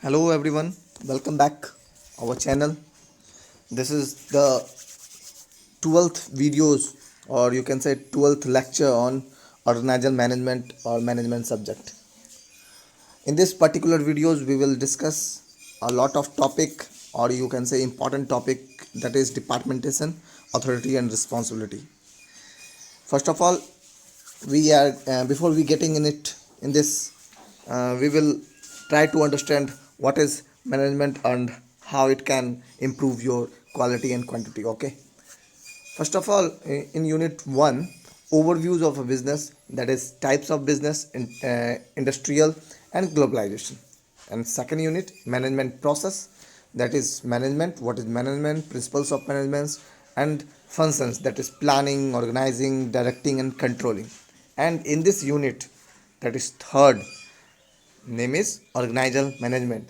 Hello everyone, welcome back our channel. This is the 12th videos or you can say 12th lecture on organizational management or management subject. In this particular videos we will discuss a lot of topic or you can say important topic, that is departmentation, authority and responsibility. First of all, we are before we getting in it in this, we will try to understand what is management and how it can improve your quality and quantity. Okay, first of all, in unit 1, overviews of a business, that is types of business in industrial and globalization. And second unit, management process, that is management, what is management, principles of management, and functions, that is planning, organizing, directing and controlling. And in this unit, that is third, name is organizational management.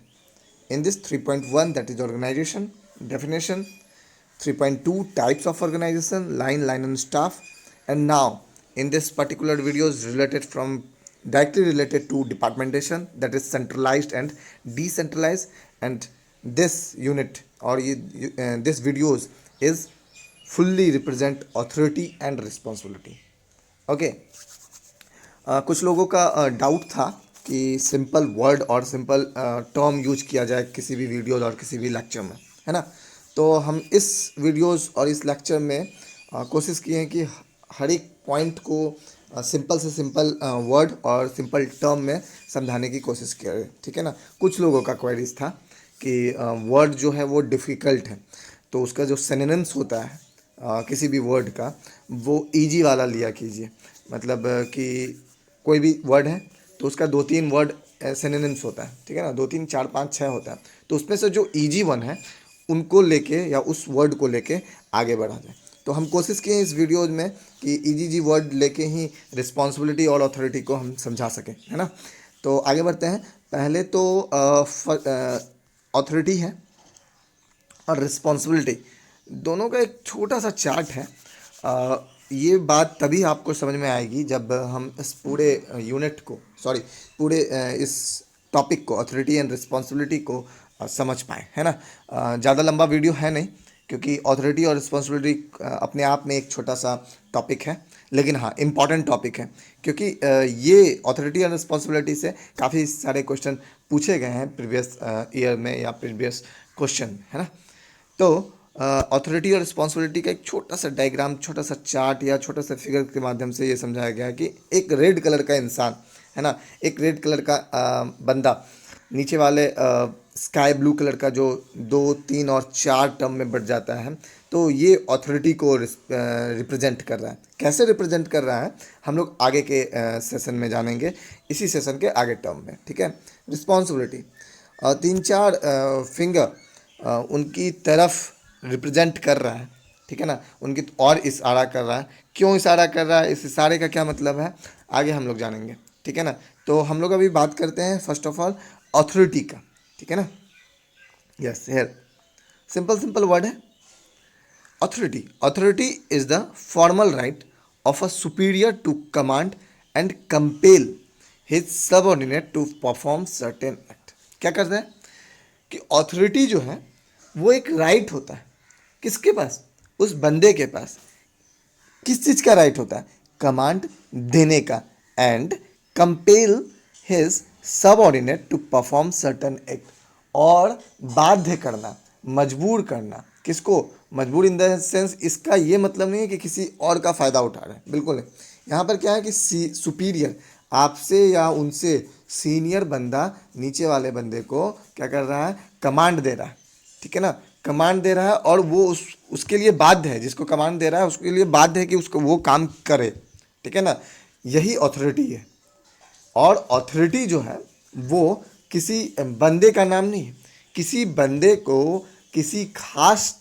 In this 3.1, that is organization definition, 3.2 types of organization, line and staff. And now in this particular video is related from directly related to departmentation, that is centralized and decentralized. And this unit or this videos is fully represent authority and responsibility. Okay, कुछ लोगों का doubt था कि simple word और simple term use किया जाए किसी भी वीडियोज और किसी भी लेक्चर में, है ना। तो हम इस वीडियोस और इस लेक्चर में कोशिश किए हैं कि हर एक पॉइंट को सिंपल से सिंपल वर्ड और सिंपल टर्म में समझाने की कोशिश करें, ठीक है ना। कुछ लोगों का क्वेरीज था कि वर्ड जो है वो डिफ़िकल्ट है, तो उसका जो सिनोनिम्स होता है किसी भी वर्ड का, वो इजी वाला लिया कीजिए। मतलब कि कोई भी वर्ड है तो उसका 2-3 वर्ड सिनोनिम्स होता है, ठीक है ना, 2-3 4 5 6 होता है। तो उसमें से जो इजी वन है उनको लेके या उस वर्ड को लेके आगे बढ़ा जाए। तो हम कोशिश किए इस वीडियोज में कि इजी वर्ड लेके ही रिस्पॉन्सिबिलिटी और अथॉरिटी को हम समझा सकें, है ना। तो आगे बढ़ते हैं। पहले तो अथॉरिटी है और रिस्पॉन्सिबिलिटी, दोनों का एक छोटा सा चार्ट है। ये बात तभी आपको समझ में आएगी जब हम इस पूरे यूनिट को पूरे इस टॉपिक को अथॉरिटी एंड रिस्पॉन्सिबिलिटी को समझ पाए, है ना। ज़्यादा लंबा वीडियो है नहीं, क्योंकि अथॉरिटी और रिस्पॉन्सिबिलिटी अपने आप में एक छोटा सा टॉपिक है, लेकिन हाँ इम्पॉर्टेंट टॉपिक है, क्योंकि ये अथॉरिटी और रिस्पॉन्सिबिलिटी से काफ़ी सारे क्वेश्चन पूछे गए हैं प्रीवियस ईयर में या प्रीवियस क्वेश्चन, है ना। तो अथॉरिटी और रिस्पॉन्सिबिलिटी का एक छोटा सा डायग्राम, छोटा सा चार्ट या छोटा सा फिगर के माध्यम से ये समझाया गया कि एक रेड कलर का इंसान, है ना, एक रेड कलर का बंदा नीचे वाले स्काई ब्लू कलर का जो 2, 3 और 4 टर्म में बढ़ जाता है, तो ये अथॉरिटी को रिप्रेजेंट कर रहा है। कैसे रिप्रेजेंट कर रहा है हम लोग आगे के सेशन में जानेंगे, इसी सेशन के आगे टर्म में, ठीक है। रिस्पॉन्सिबिलिटी 3-4 फिंगर उनकी तरफ रिप्रेजेंट कर रहा है, ठीक है ना, उनकी और इशारा कर रहा है। क्यों इशारा कर रहा है, इस इशारे का क्या मतलब है, आगे हम लोग जानेंगे, ठीक है ना। तो हम लोग अभी बात करते हैं फर्स्ट ऑफ ऑल अथॉरिटी का, ठीक है ना। यस, हियर सिंपल वर्ड है authority. Authority is the formal right of a superior to command and compel his subordinate to perform certain act. क्या करता है कि अथॉरिटी जो है वो एक राइट होता है, किसके पास, उस बंदे के पास। किस चीज़ का राइट होता है, कमांड देने का, and compel his subordinate to perform certain act, और बाध्य करना, मजबूर करना। किसको मजबूर, इन द सेंस इसका ये मतलब नहीं है कि किसी और का फ़ायदा उठा रहे हैं, बिल्कुल नहीं। यहाँ पर क्या है कि सुपीरियर, आपसे या उनसे सीनियर बंदा नीचे वाले बंदे को क्या कर रहा है, कमांड दे रहा है, ठीक है ना, कमांड दे रहा है, और वो उसके लिए बाध्य है, जिसको कमांड दे रहा है उसके लिए बाध्य है कि उसको वो काम करे, ठीक है ना। यही अथॉरिटी है। और अथॉरिटी जो है वो किसी बंदे का नाम नहीं है, किसी बंदे को किसी खास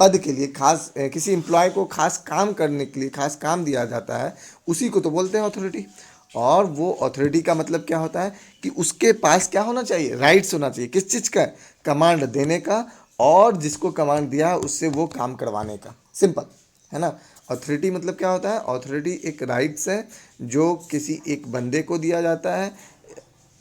पद के लिए, खास किसी एम्प्लॉय को खास काम करने के लिए खास काम दिया जाता है, उसी को तो बोलते हैं अथॉरिटी। और वो अथॉरिटी का मतलब क्या होता है कि उसके पास क्या होना चाहिए, राइट्स होना चाहिए। किस चीज़ का, कमांड देने का, और जिसको कमांड दिया है उससे वो काम करवाने का, सिंपल, है ना। अथॉरिटी मतलब क्या होता है, अथॉरिटी एक राइट्स है जो किसी एक बंदे को दिया जाता है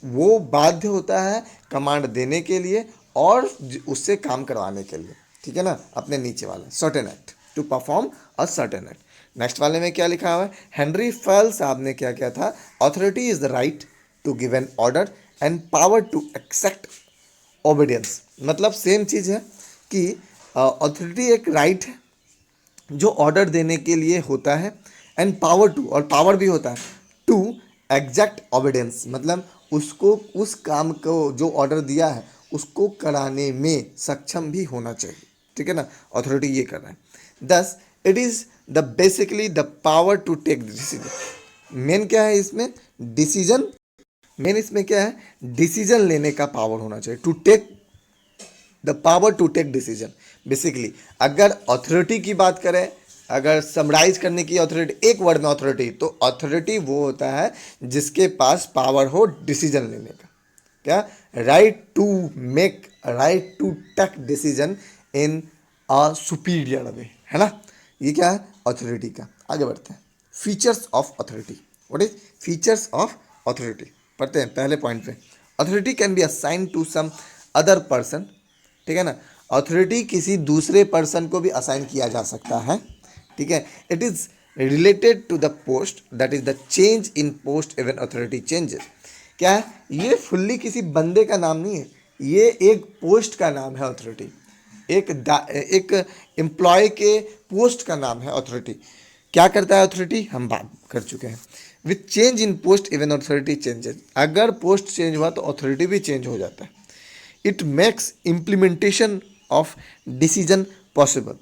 वो बाध्य होता है कमांड देने के लिए और उससे काम करवाने के लिए, ठीक है ना, अपने नीचे वाला certain act, to perform a certain act. Next वाले में क्या लिखा हुआ है, हेनरी फेल साहब ने क्या किया था, authority is the right to give an order and power to accept obedience. मतलब सेम चीज़ है कि अथॉरिटी एक राइट है जो ऑर्डर देने के लिए होता है, एंड पावर टू, और पावर भी होता है टू एग्जैक्ट ओबीडियंस, मतलब उसको उस काम को जो ऑर्डर दिया है उसको कराने में सक्षम भी होना चाहिए, ठीक है ना, अथॉरिटी ये कर रहा है। Thus it is the basically the power to take decision. Main क्या है इसमें, डिसीजन, मेन इसमें क्या है, डिसीजन लेने का पावर होना चाहिए, to take the power to take decision. Basically अगर अथॉरिटी की बात करें, अगर समराइज करने की अथॉरिटी एक वर्ड में अथॉरिटी, तो अथॉरिटी वो होता है जिसके पास पावर हो डिसीजन लेने का, क्या, right to make, right to take decision in a superior way, है ना, ये क्या है अथॉरिटी का। आगे बढ़ते हैं, features of authority. What is features of authority, पढ़ते हैं पहले पॉइंट पे। Authority can be assign to some other person, ठीक है ना, अथॉरिटी किसी दूसरे पर्सन को भी असाइन किया जा सकता है, ठीक है। It is related to the post, that is the change in post even authority changes. क्या है, ये फुल्ली किसी बंदे का नाम नहीं है, ये एक पोस्ट का नाम है अथॉरिटी, एक एम्प्लॉय के पोस्ट का नाम है अथॉरिटी। क्या करता है अथॉरिटी, हम बात कर चुके हैं। With change in post even authority changes, अगर पोस्ट चेंज हुआ तो अथॉरिटी भी चेंज हो जाता है। It makes implementation of decision possible.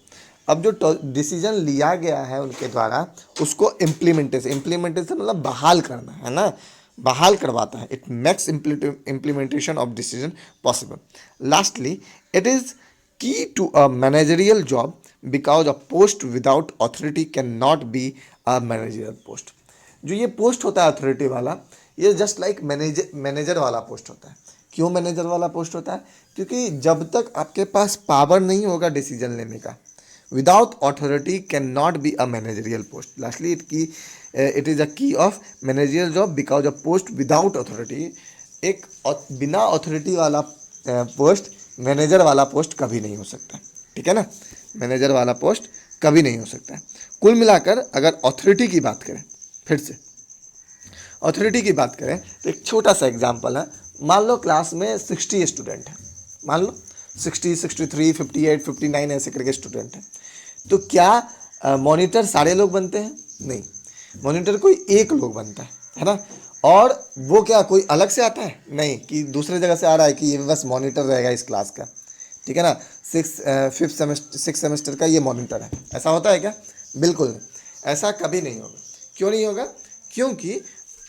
अब जो डिसीजन लिया गया है उनके द्वारा उसको इम्प्लीमेंटेशन, इम्प्लीमेंटेशन मतलब बहाल करना, है ना, बहाल करवाता है। It makes implementation of decision possible. Lastly it is key to a managerial job because a post without authority can not be a managerial post. जो ये पोस्ट होता है अथॉरिटी वाला, ये जस्ट लाइक मैनेजर वाला पोस्ट होता है। क्यों मैनेजर वाला पोस्ट होता है, क्योंकि जब तक आपके पास पावर नहीं होगा डिसीजन लेने का, without authority can not be a managerial post. Lastly it is a key of managerial job because a post without authority, एक बिना अथॉरिटी वाला पोस्ट मैनेजर वाला पोस्ट कभी नहीं हो सकता, ठीक है ना, मैनेजर वाला पोस्ट कभी नहीं हो सकता है। कुल मिलाकर अगर अथॉरिटी की बात करें, फिर से अथॉरिटी की बात करें तो एक छोटा सा एग्जांपल है। मान लो क्लास में 60 स्टूडेंट हैं, मान लो 60, 63, 58, 59 ऐसे करके स्टूडेंट हैं, तो क्या मॉनिटर सारे लोग बनते हैं, नहीं, मॉनिटर कोई एक लोग बनता है ना, और वो क्या कोई अलग से आता है, नहीं, कि दूसरे जगह से आ रहा है कि ये बस मॉनिटर रहेगा इस क्लास का, ठीक है ना, सिक्स सेमेस्टर का ये मॉनिटर है, ऐसा होता है क्या, बिल्कुल नहीं, ऐसा कभी नहीं होगा। क्यों नहीं होगा, क्योंकि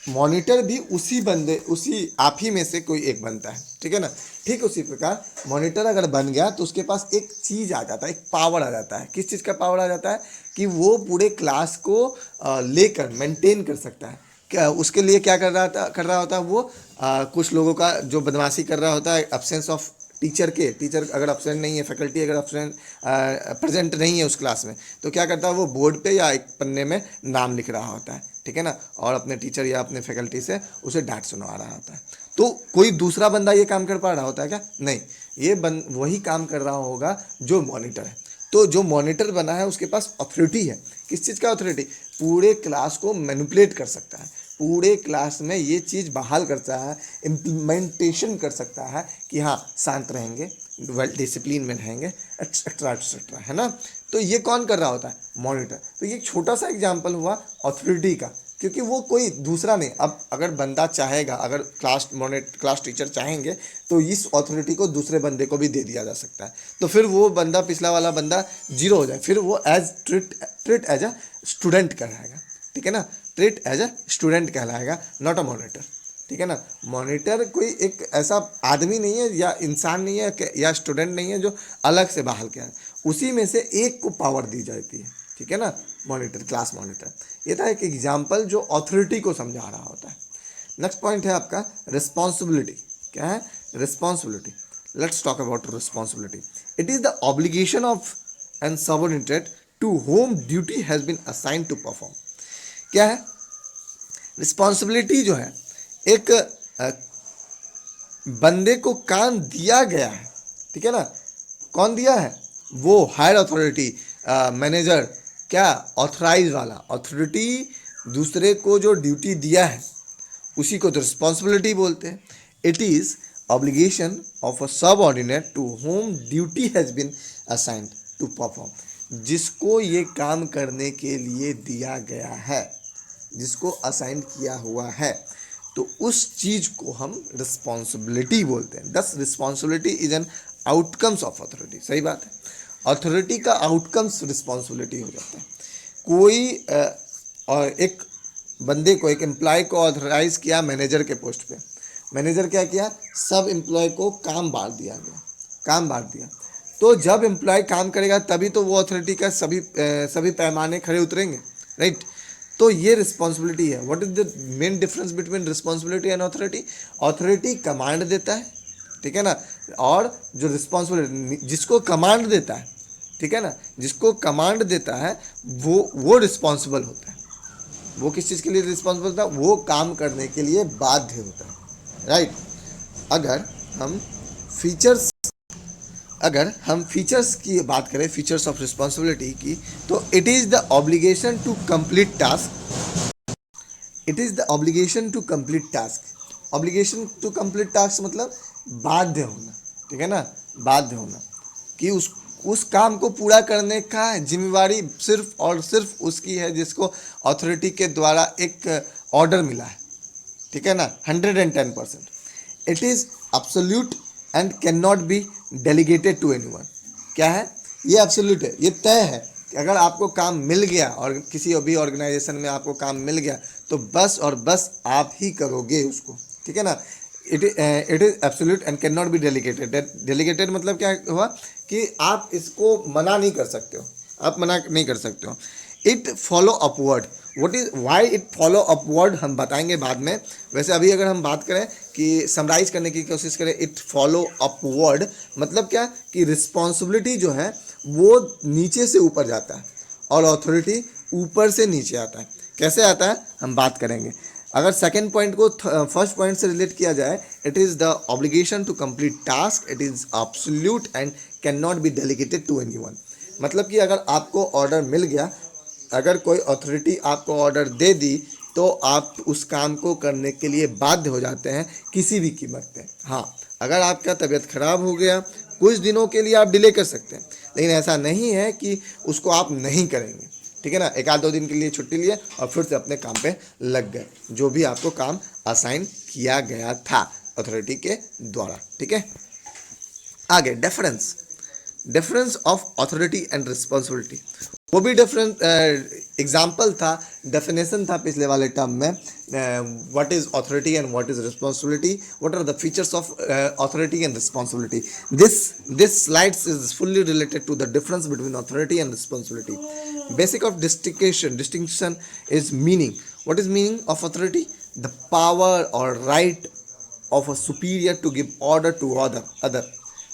मॉनिटर भी उसी बंदे, उसी आप ही में से कोई एक बनता है, ठीक है ना। ठीक उसी प्रकार मॉनिटर अगर बन गया तो उसके पास एक चीज़ आ जाता है, एक पावर आ जाता है। किस चीज़ का पावर आ जाता है, कि वो पूरे क्लास को लेकर मेंटेन कर सकता है। क्या उसके लिए क्या कर रहा होता है वो, कुछ लोगों का जो बदमाशी कर रहा होता है, एब्सेंस ऑफ टीचर के, टीचर अगर अब्सेंट नहीं है, फैकल्टी अगर अब्सेंट प्रेजेंट नहीं है उस क्लास में, तो क्या करता है वो बोर्ड पे या एक पन्ने में नाम लिख रहा होता है, ठीक है ना, और अपने टीचर या अपने फैकल्टी से उसे डांट सुनवा रहा होता है। तो कोई दूसरा बंदा ये काम कर पा रहा होता है क्या, नहीं, ये वही काम कर रहा होगा जो मॉनिटर है। तो जो मॉनिटर बना है उसके पास अथॉरिटी है, किस चीज़ का अथॉरिटी, पूरे क्लास को मैनिपुलेट कर सकता है, पूरे क्लास में ये चीज़ बहाल करता है, इम्प्लीमेंटेशन कर सकता है कि हाँ शांत रहेंगे, वेल डिसिप्लिन में रहेंगे, एक्सेट्रा एक्सेट्रा, है ना। तो ये कौन कर रहा होता है, मॉनिटर। तो ये एक छोटा सा एग्जांपल हुआ अथॉरिटी का, क्योंकि वो कोई दूसरा नहीं। अब अगर बंदा चाहेगा, अगर क्लास टीचर चाहेंगे तो इस अथॉरिटी को दूसरे बंदे को भी दे दिया जा सकता है, तो फिर वो बंदा, पिछला वाला बंदा जीरो हो जाए, फिर वो as treat as a student कहलाएगा, ठीक है ना, ट्रीट एज अ स्टूडेंट कहलाएगा, नॉट अ मॉनिटर, ठीक है ना। मॉनिटर कोई एक ऐसा आदमी नहीं है या इंसान नहीं है या स्टूडेंट नहीं है जो अलग से बहाल किया है, उसी में से एक को पावर दी जाती है, ठीक है ना, मॉनिटर, क्लास मॉनिटर। ये था एक एग्जाम्पल जो अथॉरिटी को समझा रहा होता है। नेक्स्ट पॉइंट है आपका रिस्पॉन्सिबिलिटी। क्या है, responsibility. Let's talk about responsibility. It is the obligation of an subordinated to whom duty has been assigned to perform. क्या है, रिस्पॉन्सिबिलिटी जो है एक बंदे को काम दिया गया है, ठीक है ना, कौन दिया है, वो हायर अथॉरिटी, मैनेजर, क्या, ऑथराइज वाला अथॉरिटी, दूसरे को जो ड्यूटी दिया है उसी को तो रिस्पॉन्सिबिलिटी बोलते हैं। It is obligation of a subordinate to whom duty has been assigned to perform, जिसको ये काम करने के लिए दिया गया है, जिसको असाइन किया हुआ है, तो उस चीज को हम रिस्पॉन्सिबिलिटी बोलते हैं। दस responsibility is an outcomes of authority. सही बात है, अथॉरिटी का आउटकम्स रिस्पॉन्सिबिलिटी हो जाता है। कोई और एक बंदे को, एक एम्प्लॉय को ऑथराइज किया मैनेजर के पोस्ट पे, मैनेजर क्या किया, सब एम्प्लॉय को काम बांट दिया गया, काम बांट दिया। तो जब एम्प्लॉय काम करेगा तभी तो वो अथॉरिटी का सभी पैमाने खड़े उतरेंगे, राइट। तो ये रिस्पॉन्सिबिलिटी है। What is the main difference between responsibility and authority? Authority command देता है, ठीक है ना, और जो रिस्पॉन्सिबिलिटी, जिसको कमांड देता है, ठीक है ना, जिसको कमांड देता है वो रिस्पॉन्सिबल होता है। वो किस चीज़ के लिए रिस्पॉन्सिबल होता है? वो काम करने के लिए बाध्य होता है, राइट। अगर हम फीचर्स अगर हम फीचर्स की बात करें, फीचर्स ऑफ रिस्पॉन्सिबिलिटी की, तो it is the obligation to complete task, it is the obligation to complete task. Obligation to complete task मतलब बाध्य होना, ठीक है ना, बाध्य होना कि उस काम को पूरा करने का जिम्मेवारी सिर्फ और सिर्फ उसकी है, जिसको अथॉरिटी के द्वारा एक ऑर्डर मिला है, ठीक है ना, 110%। It is absolute and can not be delegated to anyone. क्या है ये? एब्सोल्यूट है, ये तय है कि अगर आपको काम मिल गया और किसी भी ऑर्गेनाइजेशन में आपको काम मिल गया तो बस और बस आप ही करोगे उसको, ठीक है ना। It is absolute and can not be delegated. Delegated मतलब क्या हुआ कि आप इसको मना नहीं कर सकते हो, आप मना नहीं कर सकते हो। It follow upward. What is why it follow upward हम बताएंगे बाद में। वैसे अभी अगर हम बात करें कि समराइज करने की कोशिश करें, इट फॉलो अपवर्ड मतलब क्या कि रिस्पॉन्सिबिलिटी जो है वो नीचे से ऊपर जाता है और अथॉरिटी ऊपर से नीचे आता है। कैसे आता है हम बात करेंगे। अगर सेकेंड पॉइंट को फर्स्ट पॉइंट से रिलेट किया जाए, it is the obligation to complete task, it is absolute and can not be delegated to anyone. मतलब कि अगर आपको ऑर्डर मिल गया, अगर कोई अथॉरिटी आपको ऑर्डर दे दी तो आप उस काम को करने के लिए बाध्य हो जाते हैं किसी भी कीमत पे। हाँ, अगर आपका तबीयत खराब हो गया कुछ दिनों के लिए आप डिले कर सकते हैं, लेकिन ऐसा नहीं है कि उसको आप नहीं करेंगे, ठीक है ना। एक आध दो दिन के लिए छुट्टी लिए और फिर से अपने काम पे लग गए, जो भी आपको काम असाइन किया गया था अथॉरिटी के द्वारा, ठीक है। आगे difference, difference of authority and responsibility. वो भी डिफरेंट एग्जाम्पल था, डेफिनेशन था पिछले वाले टर्म में। What is authority and what is responsibility, what are the features of authority and responsibility. This slides is fully related to the difference between authority and responsibility. Basic of distinction is meaning. What is meaning of authority? The power or right of a superior to give order to other.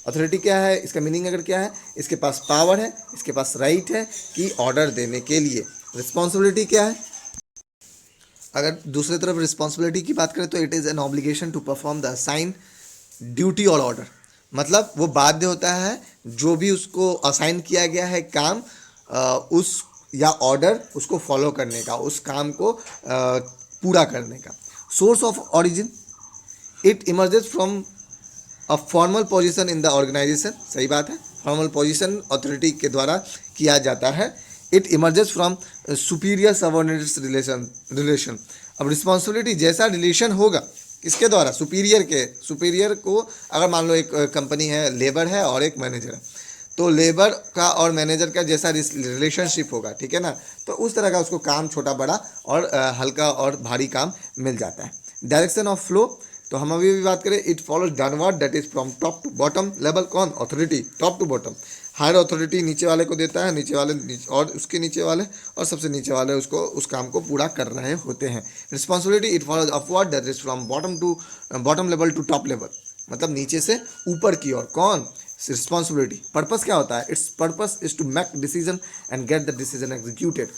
Authority क्या है, इसका meaning अगर क्या है, इसके पास power है, इसके पास right है कि ऑर्डर देने के लिए। रिस्पॉन्सिबिलिटी क्या है? अगर दूसरी तरफ रिस्पॉन्सिबिलिटी की बात करें तो it is an obligation to perform the assign duty और ऑर्डर। मतलब वो बाध्य होता है जो भी उसको असाइन किया गया है काम, उस या ऑर्डर उसको फॉलो करने का, उस काम को पूरा करने का। Source of origin, it emerges from a formal position in the organisation. सही बात है, फॉर्मल पोजीशन अथॉरिटी के द्वारा किया जाता है। It emerges from superior subordinates relation. अब रिस्पॉन्सिबिलिटी जैसा रिलेशन होगा किसके द्वारा, सुपीरियर के। सुपीरियर को अगर मान लो एक कंपनी है, लेबर है और एक मैनेजर है, तो लेबर का और मैनेजर का जैसा रिलेशनशिप होगा, ठीक है ना, तो उस तरह का उसको काम छोटा बड़ा और हल्का और भारी काम मिल जाता है। डायरेक्शन ऑफ फ्लो, तो हम अभी भी बात करें, it follows downward, that is from top to bottom level. कौन? Authority, top to bottom. Higher authority नीचे वाले को देता है, नीचे वाले और उसके नीचे वाले और सबसे नीचे वाले उसको उस काम को पूरा कर रहे होते हैं। Responsibility, it follows upward, that is from bottom level to top level. मतलब नीचे से ऊपर की ओर। कौन? रिस्पॉन्सिबिलिटी। पर्पस क्या होता है? Its purpose is to make decision and get the decision executed.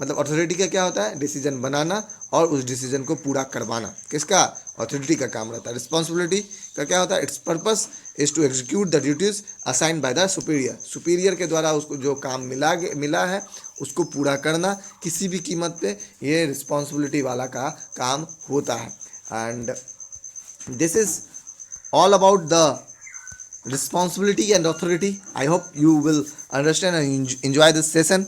मतलब अथॉरिटी का क्या होता है, डिसीजन बनाना और उस डिसीजन को पूरा करवाना, किसका, अथॉरिटी का काम रहता है। रिस्पॉन्सिबिलिटी का क्या होता है, its purpose is to execute the duties assigned by the superior, superior के द्वारा उसको जो काम मिला है उसको पूरा करना किसी भी कीमत पे, ये रिस्पॉन्सिबिलिटी वाला का काम होता है। And this is all about the responsibility and authority. I hope you will understand and enjoy this session.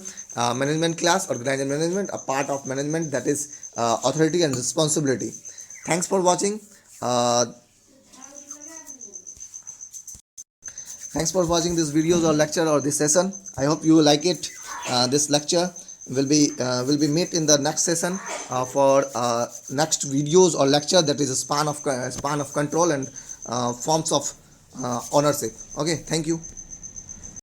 Management class, organization management, a part of management, that is authority and responsibility. Thanks for watching. Thanks for watching this videos or lecture or this session. I hope you like it. This lecture will be made in the next session for next videos or lecture, that is a span of control and forms of ownership. Okay, thank you.